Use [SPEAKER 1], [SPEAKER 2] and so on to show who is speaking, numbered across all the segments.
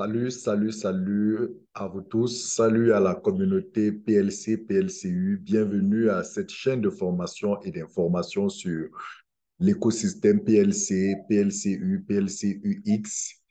[SPEAKER 1] Salut, salut, salut à vous tous. Salut à la communauté PLC, PLCU. Bienvenue à cette chaîne de formation et d'information sur l'écosystème PLC, PLCU, PLCUX,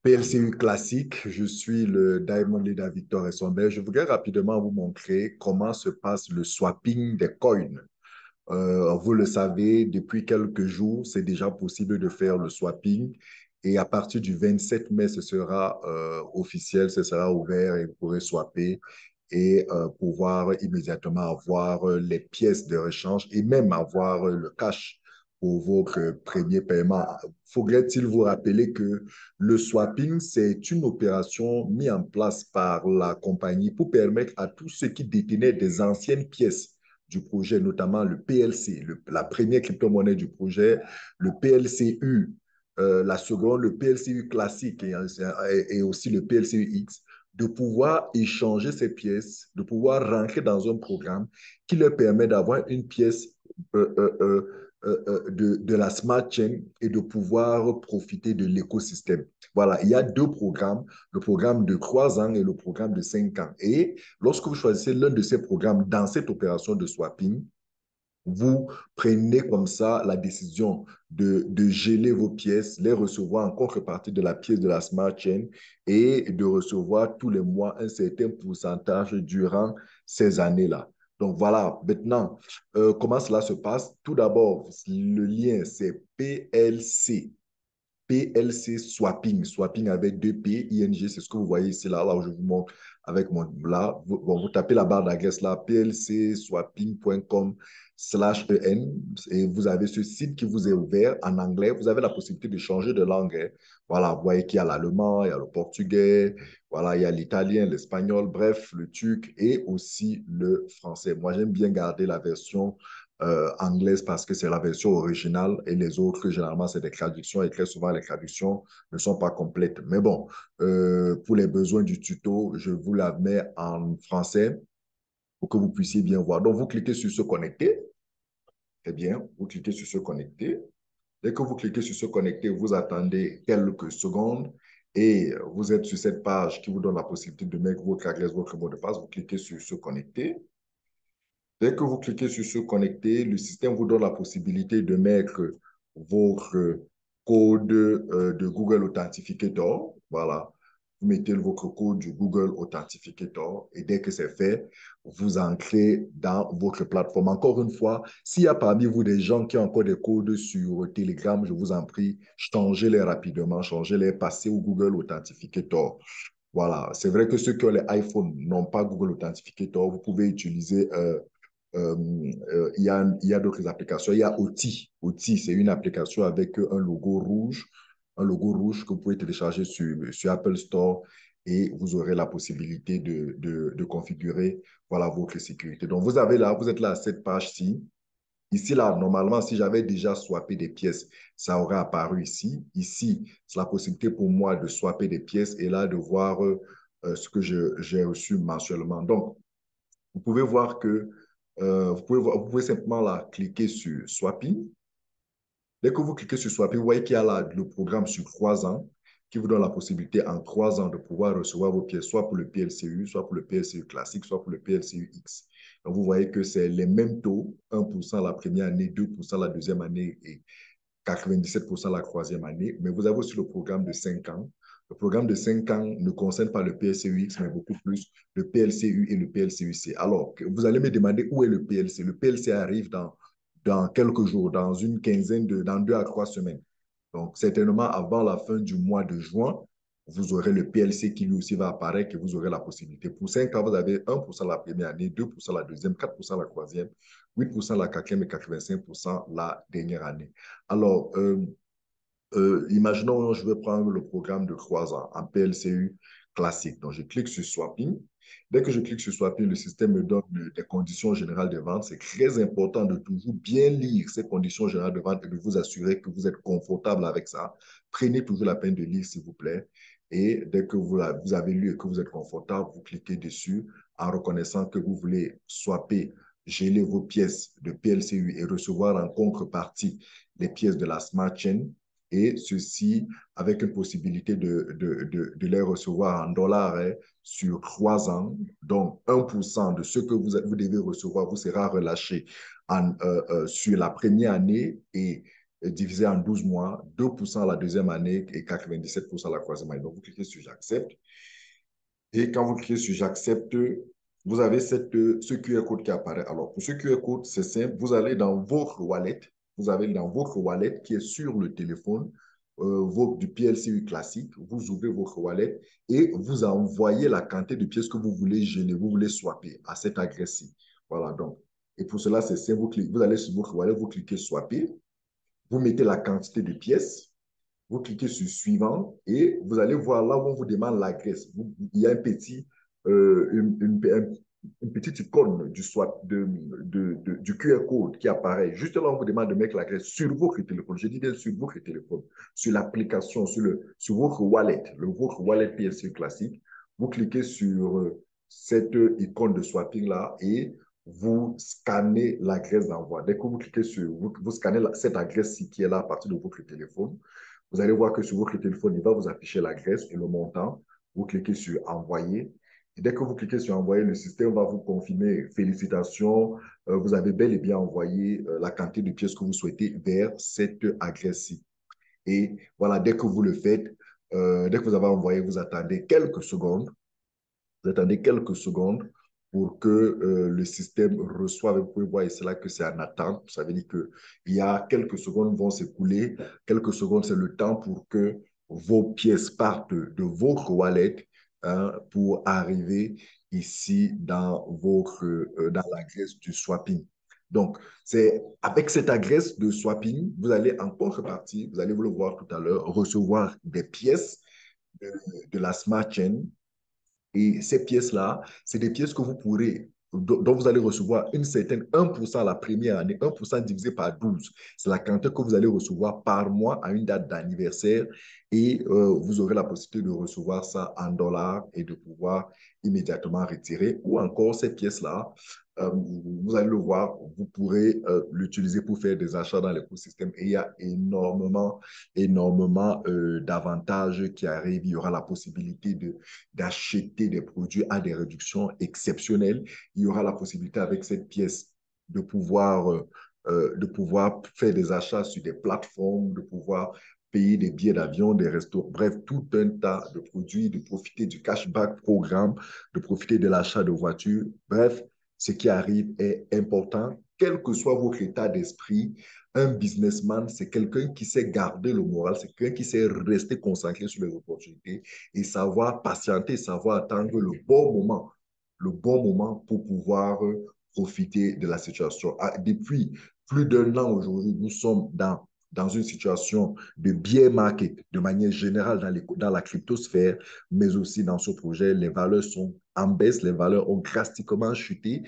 [SPEAKER 1] PLCU classique. Je suis le Diamond Leader Victor Essonbert. Je voudrais rapidement vous montrer comment se passe le swapping des coins. Vous le savez, depuis quelques jours, c'est déjà possible de faire le swapping. Et à partir du 27 mai, ce sera officiel, ce sera ouvert et vous pourrez swapper et pouvoir immédiatement avoir les pièces de rechange et même avoir le cash pour votre premier paiement. Faudrait-il vous rappeler que le swapping, c'est une opération mise en place par la compagnie pour permettre à tous ceux qui détenaient des anciennes pièces du projet, notamment le PLC, la première crypto-monnaie du projet, le PLCU, la seconde, le PLCU classique et aussi le PLCUX, de pouvoir échanger ces pièces, de pouvoir rentrer dans un programme qui leur permet d'avoir une pièce euh, euh, euh, de la smart chain et de pouvoir profiter de l'écosystème. Voilà, il y a deux programmes, le programme de 3 ans et le programme de 5 ans. Et lorsque vous choisissez l'un de ces programmes dans cette opération de swapping, vous prenez comme ça la décision de geler vos pièces, les recevoir en contrepartie de la pièce de la Smart Chain et de recevoir tous les mois un certain pourcentage durant ces années-là. Donc voilà, maintenant, comment cela se passe? Tout d'abord, le lien, c'est PLC. PLC Swapping, swapping avec deux P, ING, c'est ce que vous voyez ici, là où je vous montre avec mon, là, vous tapez la barre d'adresse là, plcswapping.com/en et vous avez ce site qui vous est ouvert en anglais. Vous avez la possibilité de changer de langue. Hein. Voilà, vous voyez qu'il y a l'allemand, il y a le portugais, voilà, il y a l'italien, l'espagnol, bref, le turc et aussi le français. Moi, j'aime bien garder la version anglaise parce que c'est la version originale et les autres, généralement, c'est des traductions et très souvent, les traductions ne sont pas complètes. Mais bon, pour les besoins du tuto, je vous la mets en français pour que vous puissiez bien voir. Donc, vous cliquez sur se connecter. Très bien, vous cliquez sur se connecter. Dès que vous cliquez sur se connecter, vous attendez quelques secondes et vous êtes sur cette page qui vous donne la possibilité de mettre votre adresse, votre mot de passe. Vous cliquez sur se connecter. Dès que vous cliquez sur se connecter, le système vous donne la possibilité de mettre votre code de Google Authenticator. Voilà. Vous mettez votre code du Google Authenticator et dès que c'est fait, vous entrez dans votre plateforme. Encore une fois, s'il y a parmi vous des gens qui ont encore des codes sur Telegram, je vous en prie, changez-les rapidement, changez-les, passez au Google Authenticator. Voilà, c'est vrai que ceux qui ont les iPhones n'ont pas Google Authenticator. Vous pouvez utiliser euh, il y a d'autres applications. Il y a Oti. Oti, c'est une application avec un logo rouge que vous pouvez télécharger sur Apple Store et vous aurez la possibilité de configurer voilà, votre sécurité. Donc, vous êtes là à cette page-ci. Ici, là, normalement, si j'avais déjà swappé des pièces, ça aurait apparu ici. Ici, c'est la possibilité pour moi de swapper des pièces et là, de voir ce que j'ai reçu mensuellement. Donc, vous pouvez voir que vous pouvez simplement là, cliquer sur Swapping. Dès que vous cliquez sur Swapping, vous voyez qu'il y a là le programme sur 3 ans qui vous donne la possibilité en 3 ans de pouvoir recevoir vos pièces, soit pour le PLCU, soit pour le PLCU classique, soit pour le PLCUX. Donc, vous voyez que c'est les mêmes taux, 1% la première année, 2% la deuxième année et 97% la troisième année. Mais vous avez aussi le programme de 5 ans. Le programme de 5 ans ne concerne pas le PLCUX, mais beaucoup plus le PLCU et le PLCUC. Alors, vous allez me demander où est le PLC. Le PLC arrive dans quelques jours, dans une quinzaine dans 2 à 3 semaines. Donc, certainement avant la fin du mois de juin, vous aurez le PLC qui lui aussi va apparaître et vous aurez la possibilité. Pour 5 ans, vous avez 1% la première année, 2% la deuxième, 4% la troisième, 8% la quatrième et 85% la dernière année. Alors, imaginons, je vais prendre le programme de 3 ans en PLCU classique. Donc, je clique sur Swapping. Dès que je clique sur Swapping, le système me donne des conditions générales de vente. C'est très important de toujours bien lire ces conditions générales de vente et de vous assurer que vous êtes confortable avec ça. Prenez toujours la peine de lire, s'il vous plaît. Et dès que vous avez lu et que vous êtes confortable, vous cliquez dessus en reconnaissant que vous voulez swapper, geler vos pièces de PLCU et recevoir en contrepartie les pièces de la Smart Chain. et ceci avec une possibilité de les recevoir en dollars hein, sur 3 ans. Donc, 1% de ce que vous devez recevoir vous sera relâché sur la première année et divisé en 12 mois, 2% la deuxième année et 97% la troisième année. Donc, vous cliquez sur j'accepte. Et quand vous cliquez sur j'accepte, vous avez ce QR code qui apparaît. Alors, pour ce QR code, c'est simple. Vous allez dans votre wallet. Vous avez dans votre wallet qui est sur le téléphone du PLCU classique. Vous ouvrez votre wallet et vous envoyez la quantité de pièces que vous voulez gêner, vous voulez swapper à cette adresse-ci. Voilà, donc. Et pour cela, c'est simple. Vous allez sur votre wallet, vous cliquez swapper. Vous mettez la quantité de pièces. Vous cliquez sur suivant et vous allez voir là où on vous demande l'adresse. Il y a une petite icône du QR code qui apparaît. Juste là, on vous demande de mettre l'adresse sur votre téléphone. Je dis bien sur votre téléphone, sur l'application, sur votre wallet, votre wallet PSU classique. Vous cliquez sur cette icône de swapping là et vous scannez l'adresse d'envoi. Dès que vous cliquez vous scannez cette adresse qui est là à partir de votre téléphone, vous allez voir que sur votre téléphone, il va vous afficher l'adresse et le montant. Vous cliquez sur envoyer. Et dès que vous cliquez sur envoyer, le système va vous confirmer félicitations, vous avez bel et bien envoyé la quantité de pièces que vous souhaitez vers cette adresse-ci. Et voilà, dès que vous le faites, dès que vous avez envoyé, vous attendez quelques secondes. Vous attendez quelques secondes pour que le système reçoive. Vous pouvez voir ici là que c'est en attente. Ça veut dire qu'il y a quelques secondes vont s'écouler. Quelques secondes, c'est le temps pour que vos pièces partent de votre wallet hein, pour arriver ici dans l'adresse du swapping. Donc, c'est avec cette adresse de swapping, vous allez en contrepartie, vous allez vous le voir tout à l'heure, recevoir des pièces de la Smart Chain et ces pièces-là, c'est des pièces que vous pourrez, dont vous allez recevoir une certaine 1% la première année, 1% divisé par 12. C'est la quantité que vous allez recevoir par mois à une date d'anniversaire et vous aurez la possibilité de recevoir ça en dollars et de pouvoir immédiatement retirer. Ou encore ces pièces-là, vous allez le voir, vous pourrez l'utiliser pour faire des achats dans l'écosystème et il y a énormément d'avantages qui arrivent. Il y aura la possibilité d'acheter des produits à des réductions exceptionnelles. Il y aura la possibilité avec cette pièce de pouvoir faire des achats sur des plateformes, de pouvoir payer des billets d'avion, des restaurants, bref, tout un tas de produits, de profiter du cashback programme, de profiter de l'achat de voitures. Bref, ce qui arrive est important, quel que soit votre état d'esprit. Un businessman, c'est quelqu'un qui sait garder le moral, c'est quelqu'un qui sait rester concentré sur les opportunités et savoir patienter, savoir attendre le bon moment pour pouvoir profiter de la situation. Depuis plus d'un an aujourd'hui, nous sommes dans une situation de bear market de manière générale dans la cryptosphère, mais aussi dans ce projet, les valeurs sont en baisse, les valeurs ont drastiquement chuté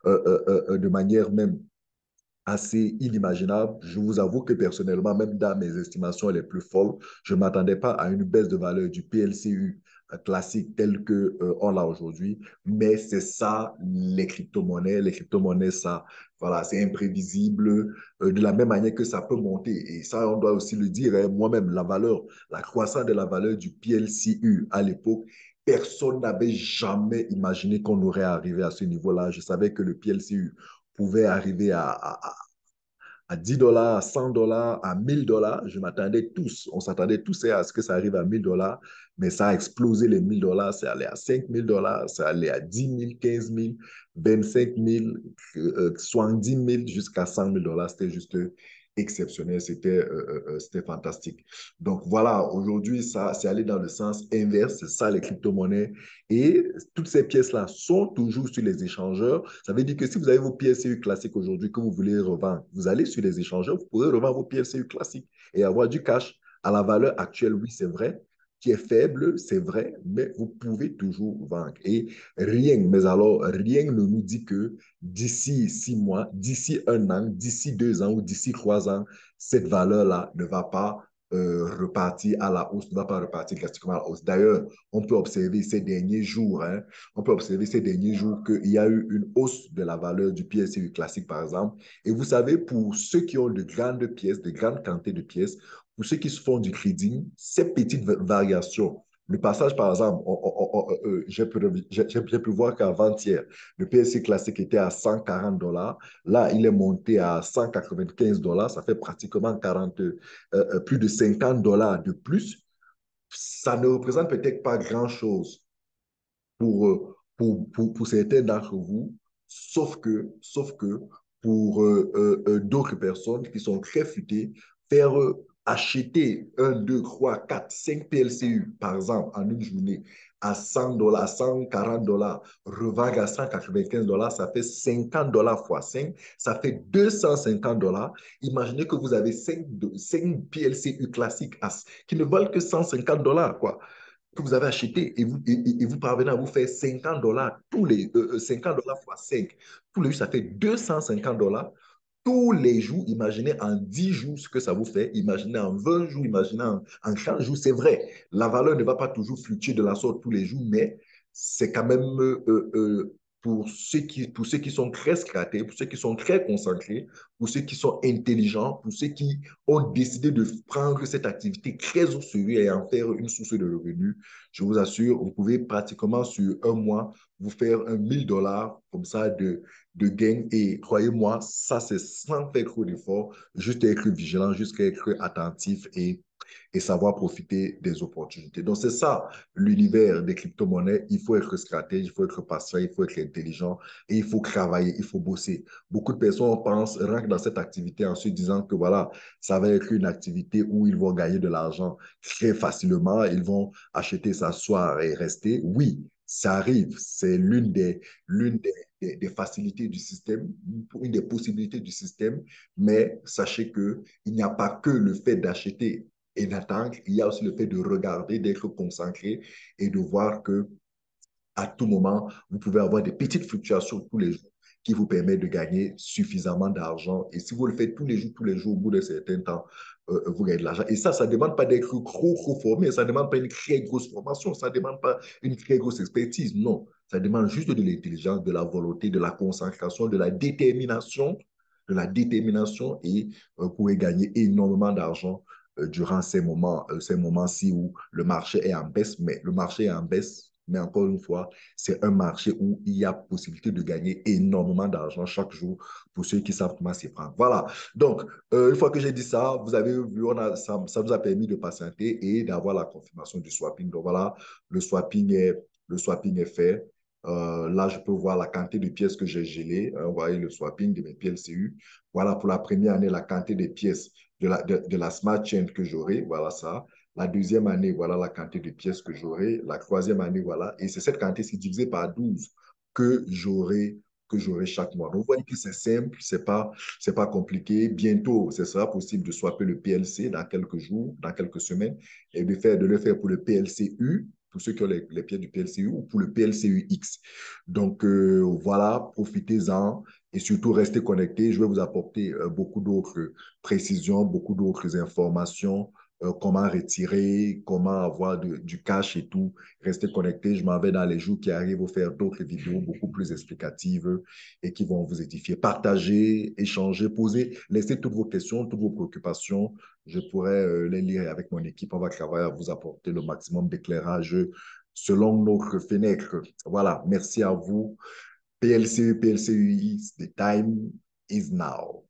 [SPEAKER 1] de manière même assez inimaginable. Je vous avoue que personnellement, même dans mes estimations les plus folles, je ne m'attendais pas à une baisse de valeur du PLCU classique tel que on l'a aujourd'hui. Mais c'est ça, les crypto-monnaies. Les crypto-monnaies, ça, voilà, c'est imprévisible. De la même manière que ça peut monter. Et ça, on doit aussi le dire, hein, moi-même, la croissance de la valeur du PLCU à l'époque, personne n'avait jamais imaginé qu'on aurait arrivé à ce niveau-là. Je savais que le PLCU pouvait arriver à 10 dollars, à 100 dollars, à 1000 dollars. Je m'attendais tous, on s'attendait tous à ce que ça arrive à 1000 dollars, mais ça a explosé les 1000 dollars, c'est allé à 5000 dollars, c'est allé à 10 000, 15 000, 25 000, 70 000 jusqu'à 100 000 dollars. C'était juste exceptionnel, c'était fantastique. Donc voilà, aujourd'hui, ça, c'est allé dans le sens inverse, c'est ça les crypto-monnaies. Et toutes ces pièces-là sont toujours sur les échangeurs. Ça veut dire que si vous avez vos PLCU classiques aujourd'hui que vous voulez revendre, vous allez sur les échangeurs, vous pourrez revendre vos PLCU classiques et avoir du cash. À la valeur actuelle, oui, c'est vrai, qui est faible, c'est vrai, mais vous pouvez toujours vendre. Et rien, mais alors, rien ne nous dit que d'ici 6 mois, d'ici un an, d'ici 2 ans ou d'ici 3 ans, cette valeur-là ne va pas repartir à la hausse, ne va pas repartir drastiquement à la hausse. D'ailleurs, on peut observer ces derniers jours, hein, on peut observer ces derniers jours qu'il y a eu une hausse de la valeur du PSU classique, par exemple. Et vous savez, pour ceux qui ont de grandes pièces, de grandes quantités de pièces, pour ceux qui se font du trading, ces petites variations, le passage, par exemple, j'ai pu voir qu'avant-hier, le PSC classique était à 140 dollars. Là, il est monté à 195 dollars. Ça fait pratiquement 40, plus de 50 dollars de plus. Ça ne représente peut-être pas grand-chose pour certains d'entre vous, sauf que pour d'autres personnes qui sont très futées, faire acheter un 2 3 4 5 PLCU, par exemple, en une journée, à 100 dollars, 140 dollars, revendre à 195 dollars, ça fait 50 dollars fois 5, ça fait 250 dollars. Imaginez que vous avez 5 PLCU classiques qui ne valent que 150 dollars, quoi, que vous avez acheté et vous parvenez à vous faire 50 dollars tous les 50 dollars fois 5 tous les jours, ça fait 250 dollars tous les jours. Imaginez en 10 jours ce que ça vous fait. Imaginez en 20 jours, imaginez en 30 jours. C'est vrai, la valeur ne va pas toujours fluctuer de la sorte tous les jours, mais c'est quand même pour ceux qui sont très scratés, pour ceux qui sont très concentrés, pour ceux qui sont intelligents, pour ceux qui ont décidé de prendre cette activité très au sérieux et en faire une source de revenus, je vous assure, vous pouvez pratiquement sur un mois vous faire un 1000 dollars comme ça de gain. Et croyez-moi, ça, c'est sans faire trop d'efforts, juste être vigilant, juste être attentif et savoir profiter des opportunités. Donc, c'est ça l'univers des crypto-monnaies. Il faut être stratège, il faut être patient, il faut être intelligent et il faut travailler, il faut bosser. Beaucoup de personnes pensent, rentrent dans cette activité en se disant que voilà, ça va être une activité où ils vont gagner de l'argent très facilement, ils vont acheter, s'asseoir et rester. Oui, ça arrive. C'est l'une des facilités du système, une des possibilités du système, mais sachez qu'il n'y a pas que le fait d'acheter et d'attendre, il y a aussi le fait de regarder, d'être concentré et de voir que à tout moment, vous pouvez avoir des petites fluctuations tous les jours qui vous permettent de gagner suffisamment d'argent. Et si vous le faites tous les jours, au bout d'un certain temps, vous gagnez de l'argent. Et ça ne demande pas d'être trop formé, ça ne demande pas une très grosse formation, ça ne demande pas une très grosse expertise. Non, ça demande juste de l'intelligence, de la volonté, de la concentration, de la détermination et vous pouvez gagner énormément d'argent durant ces moments-ci où le marché est en baisse, mais le marché est en baisse, mais encore une fois, c'est un marché où il y a possibilité de gagner énormément d'argent chaque jour pour ceux qui savent comment s'y prendre. Voilà. Donc, une fois que j'ai dit ça, vous avez vu, ça nous a permis de patienter et d'avoir la confirmation du swapping. Donc voilà, le swapping est fait. Là, je peux voir la quantité de pièces que j'ai gelées. Vous voyez le swapping de mes PLCU. Voilà pour la première année, la quantité de pièces de la Smart Chain que j'aurai. Voilà ça. La deuxième année, voilà la quantité de pièces que j'aurai. La troisième année, voilà. Et c'est cette quantité divisée par 12 que j'aurai chaque mois. Donc, vous voyez que c'est simple, c'est pas compliqué. Bientôt, ce sera possible de swapper le PLC dans quelques jours, dans quelques semaines, et de le faire pour le PLCU, pour ceux qui ont les pièces du PLCU, ou pour le PLCUX. Donc, voilà, profitez-en et surtout restez connectés. Je vais vous apporter beaucoup d'autres précisions, beaucoup d'autres informations, comment retirer, comment avoir du cash et tout. Restez connectés. Je m'en vais dans les jours qui arrivent vous faire d'autres vidéos beaucoup plus explicatives et qui vont vous édifier. Partagez, échangez, posez, laissez toutes vos questions, toutes vos préoccupations. Je pourrai les lire avec mon équipe. On va travailler à vous apporter le maximum d'éclairage selon notre fenêtre. Voilà, merci à vous. PLCU, PLCUI, the time is now.